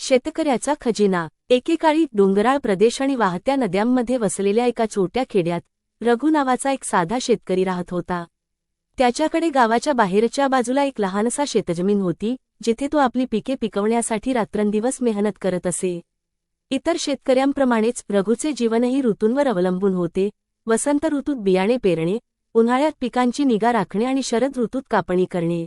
शेतकऱ्याचा खजिना। एकेकाळी डोंगराळ प्रदेश आणि वाहत्या नद्यांमध्ये वसलेल्या एका छोट्या खेड्यात रघु नावाचा एक साधा शेतकरी राहत होता। त्याच्याकडे गावाच्या बाहेरच्या बाजूला एक लहानसा शेतजमीन होती, जिथे तो आपली पिके पिकवण्यासाठी रात्रंदिवस मेहनत करत असे। इतर शेतकऱ्यांप्रमाणेच रघुचे जीवनही ऋतूंवर अवलंबून होते। वसंत ऋतूत बियाणे पेरणे, उन्हाळ्यात पिकांची निगा राखणे आणि शरद ऋतूत कापणी करणे।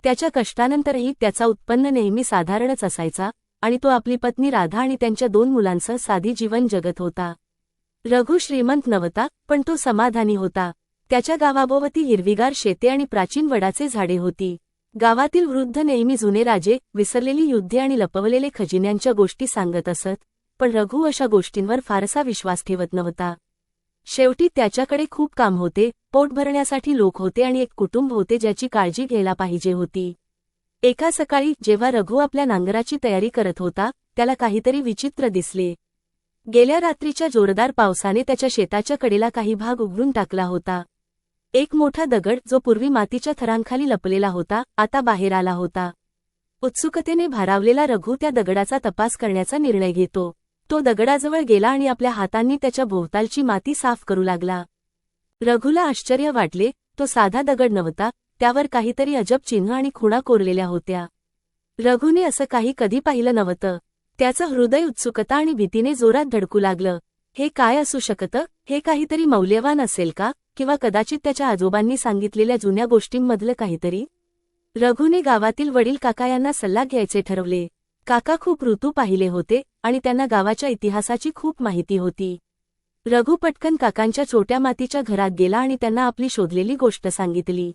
त्याच्या कष्टानंतरही त्याचा उत्पन्न नेहमी साधारणच असायचा आणि तो आपली पत्नी राधा आणि त्यांच्या 2 मुलांसह साधी जीवन जगत होता। रघु श्रीमंत नव्हता, पण तो समाधानी होता। त्याच्या गावाभोवती हिरवीगार शेते आणि प्राचीन वडाचे झाडे होती। गावातील वृद्ध नेहमी जुने राजे, विसरलेली युद्धे आणि लपवलेले खजिन्यांच्या गोष्टी सांगत असत, पण रघु अशा गोष्टींवर फारसा विश्वास ठेवत नव्हता। शेवटी त्याच्याकडे खूप काम होते, पोट भरण्यासाठी लोक होते आणि एक कुटुंब होते ज्याची काळजी घ्यायला पाहिजे होती। एका सकाळी जेव्हा रघु आपल्या नांगराची तयारी करत होता, त्याला काहीतरी विचित्र दिसले। गेल्या रात्रीच्या जोरदार पावसाने त्याच्या शेताच्या कडेला काही भाग उघडून टाकला होता। एक मोठा दगड, जो पूर्वी मातीच्या थरांखाली लपलेला होता, आता बाहेर आला होता। उत्सुकतेने भारावलेला रघु त्या दगडाचा तपास करण्याचा निर्णय घेतो। तो दगडाजवळ गेला आणि आपल्या हातांनी त्याच्या भोवतालची माती साफ करू लागला। रघुला आश्चर्य वाटले, तो साधा दगड नव्हता, त्यावर काहीतरी अजब चिन्ह आणि खुणा कोरलेल्या होत्या। रघुने असं काही कधी पाहिलं नव्हतं। त्याचं हृदय उत्सुकता आणि भीतीने जोरात धडकू लागलं। हे काय असू शकतं? हे काहीतरी मौल्यवान असेल का, किंवा कदाचित त्याच्या आजोबांनी सांगितलेल्या जुन्या गोष्टींमधलं काहीतरी? रघुने गावातील वडील काका यांना सल्ला घ्यायचे ठरवले। काका खूप ऋतू पाहिले होते आणि त्यांना गावाच्या इतिहासाची खूप माहिती होती। रघु पटकन काकांच्या छोट्या मातीच्या घरात गेला आणि त्यांना आपली शोधलेली गोष्ट सांगितली।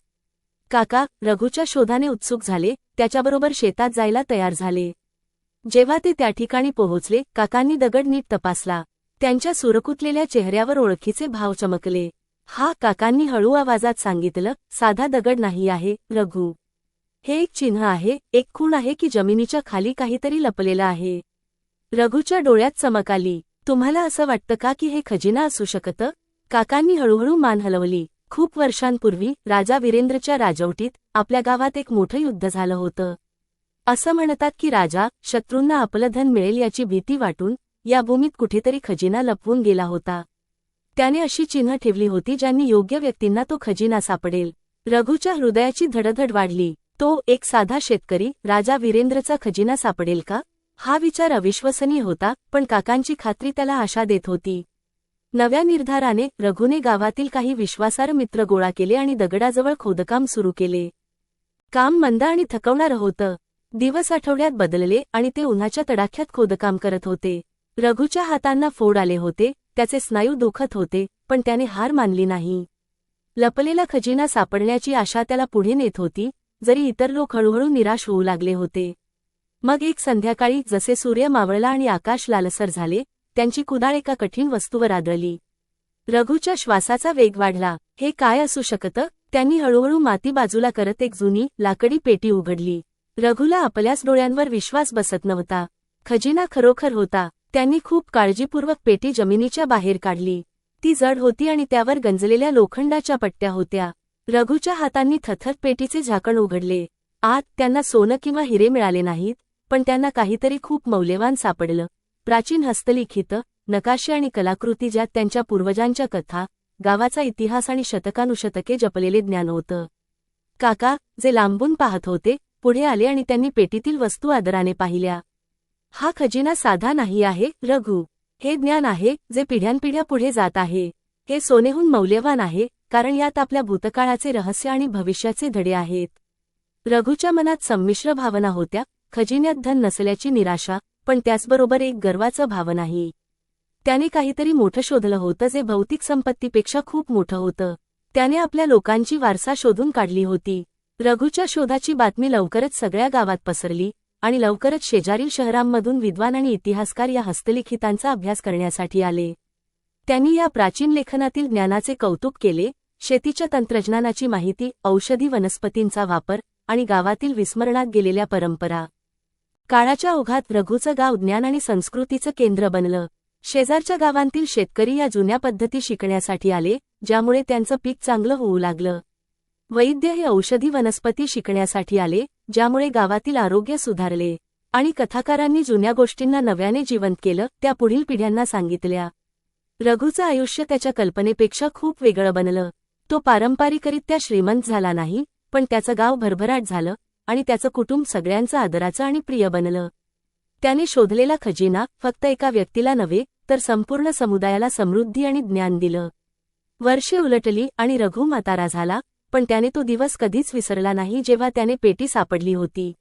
काका रघुच्या शोधाने उत्सुक झाले, त्याच्याबरोबर शेतात जायला तयार झाले। जेव्हा ते त्या ठिकाणी पोहोचले, काकांनी दगड नीट तपासला। त्यांच्या सुरकुतलेल्या चेहऱ्यावर ओळखीचे भाव चमकले। हा, काकांनी हळू आवाजात सांगितलं, साधा दगड नाही आहे रघु, हे एक चिन्ह आहे, एक खूण आहे की जमिनीच्या खाली काहीतरी लपलेलं आहे। रघुच्या डोळ्यात चमक आली। तुम्हाला असं वाटतं का की हे खजिना असू शकतं? काकांनी हळूहळू मान हलवली। खूप वर्षांपूर्वी राजा वीरेंद्रच्या राजवटीत आपल्या गावात एक मोठं युद्ध झालं होतं। असं म्हणतात की राजा शत्रूंना आपलं धन मिळेल याची भीती वाटून या भूमीत कुठेतरी खजिना लपवून गेला होता। त्याने अशी चिन्ह ठेवली होती ज्यांनी योग्य व्यक्तींना तो खजिना सापडेल। रघुच्या हृदयाची धडधड वाढली। तो एक साधा शेतकरी, राजा वीरेंद्रचा खजिना सापडेल का? हा विचार अविश्वसनीय होता, पण काकांची खात्री त्याला आशा देत होती। नव्या निर्धाराने रघुने गावातील काही विश्वासार्ह मित्र गोळा केले आणि दगडाजवळ खोदकाम सुरू केले। काम मंद आणि थकवणारं होतं। दिवस आठवड्यात बदलले आणि ते उन्हाच्या तडाख्यात खोदकाम करत होते। रघुच्या हातांना फोड आले होते, त्याचे स्नायू दुखत होते, पण त्याने हार मानली नाही। लपलेला खजिना सापडण्याची आशा त्याला पुढे नेत होती, जरी इतर लोक हळूहळू निराश होऊ लागले होते। मग एक संध्याकाळी जसे सूर्य मावळला आणि आकाश लालसर झाले, त्यांची कुडाळ एका कठीण वस्तूवर आदळली। रघुच्या श्वासाचा वेग वाढला। हे काय असू शकतं? त्यांनी हळूहळू माती बाजूला करत एक जुनी लाकडी पेटी उघडली। रघुला आपल्याच डोळ्यांवर विश्वास बसत नव्हता। खजिना खरोखर होता। त्यांनी खूप काळजीपूर्वक पेटी जमिनीच्या बाहेर काढली। ती जड होती आणि त्यावर गंजलेल्या लोखंडाच्या पट्ट्या होत्या। रघुच्या हातांनी थरथर पेटीचे झाकण उघडले। आत त्यांना सोनं किंवा हिरे मिळाले नाहीत, पण त्यांना काहीतरी खूप मौल्यवान सापडलं। प्राचीन हस्तलिखित नकाशे आणि कलाकृती, ज्यात त्यांच्या पूर्वजांच्या कथा, गावाचा इतिहास आणि शतकानुशतके जपलेले ज्ञान होतं। काका, जे लांबून पाहत होते, पुढे आले आणि त्यांनी पेटीतील वस्तू आदराने पाहिल्या। हा खजिना साधा नाही आहे रघु, हे ज्ञान आहे जे पिढ्यानपिढ्या पुढे जात आहे। हे सोनेहून मौल्यवान आहे, कारण यात आपल्या भूतकाळाचे रहस्य आणि भविष्याचे धडे आहेत। रघुच्या मनात संमिश्र भावना होत्या, खजिन्यात धन नसल्याची निराशा, पण त्याचबरोबर एक गर्वाचं भावनाही। त्याने काहीतरी मोठं शोधलं होतं जे भौतिक संपत्तीपेक्षा खूप मोठं होतं। त्याने आपल्या लोकांची वारसा शोधून काढली होती। रघुच्या शोधाची बातमी लवकरच सगळ्या गावात पसरली आणि लवकरच शेजारील शहरांमधून विद्वान आणि इतिहासकार या हस्तलिखितांचा अभ्यास करण्यासाठी आले। त्यांनी या प्राचीन लेखनातील ज्ञानाचे कौतुक केले, शेतीच्या तंत्रज्ञानाची माहिती, औषधी वनस्पतींचा वापर आणि गावातील विस्मरणात गेलेल्या परंपरा। काळाच्या ओघात रघुचं गाव ज्ञान आणि संस्कृतीचं केंद्र बनलं। शेजारच्या गावांतील शेतकरी या जुन्या पद्धती शिकण्यासाठी आले, ज्यामुळे त्यांचं पीक चांगलं होऊ लागलं। वैद्य हे औषधी वनस्पती शिकण्यासाठी आले, ज्यामुळे गावातील आरोग्य सुधारले। आणि कथाकारांनी जुन्या गोष्टींना नव्याने जिवंत केलं, त्या पुढील पिढ्यांना सांगितल्या. रघुचं आयुष्य त्याच्या कल्पनेपेक्षा खूप वेगळं बनलं. तो पारंपरिकरित्या श्रीमंत झाला नाही, पण त्याचं गाव भरभराट झालं आणि त्याचं कुटुंब सगळ्यांचं आदराचं आणि प्रिय बनलं. त्याने शोधलेला खजिना फक्त एका व्यक्तीला नव्हे, तर संपूर्ण समुदायाला समृद्धी आणि ज्ञान दिलं. वर्षे उलटली आणि रघु म्हातारा झाला, पण त्याने तो दिवस कधीच विसरला नाही जेव्हा त्याने पेटी सापडली होती.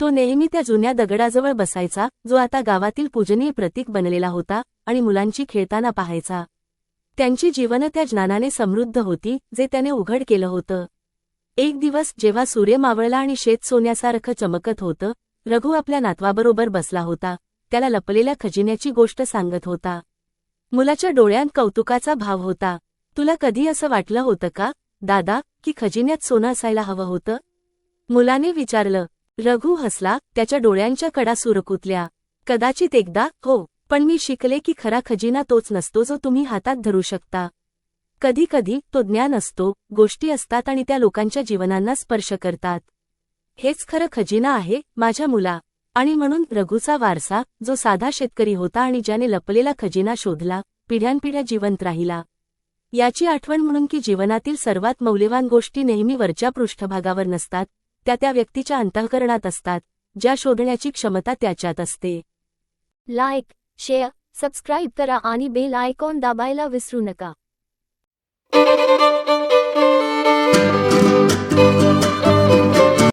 तो नेहमी त्या जुन्या दगडाजवळ बसायचा, जो आता गावातील पूजनीय प्रतीक बनलेला होता, आणि मुलांची खेळताना पाहायचा. त्यांची जीवनं त्या ज्ञानाने समृद्ध होती, जे त्याने उघड केलं होतं. एक दिवस जेव्हा सूर्य मावळला आणि शेत सोन्यासारखं चमकत होतं, रघु आपल्या नातवाबरोबर बसला होता. त्याला लपलेल्या खजिन्याची गोष्ट सांगत होता. मुलाच्या डोळ्यांत कौतुकाचा भाव होता. तुला कधी असं वाटलं होतं का, दादा, की खजिन्यात सोनं असायला हवं होतं? मुलाने विचारलं. रघु हसला, त्याच्या डोळ्यांच्या कडा सुरकुतल्या. कदाचित एकदा, हो, पण मी शिकले की खरा खजिना तोच नसतो जो तुम्ही हातात धरू शकता. कधी कधी तो ज्ञान असतो, गोष्टी असतात आणि त्या लोकांच्या जीवनांना स्पर्श करतात. हेच खरं खजिना आहे, माझ्या मुला. आणि म्हणून रघुचा वारसा, जो साधा शेतकरी होता आणि ज्याने लपलेला खजिना शोधला, पिढ्यानपिढ्या जिवंत राहिला. याची आठवण म्हणून की जीवनातील सर्वात मौल्यवान गोष्टी नेहमी वरच्या पृष्ठभागावर नसतात, त्या त्या व्यक्तीच्या अंतःकरणात असतात, ज्या शोधण्याची क्षमता त्याच्यात असते. लाईक, शेअर, सबस्क्राईब करा आणि बेल आयकॉन दाबायला विसरू नका.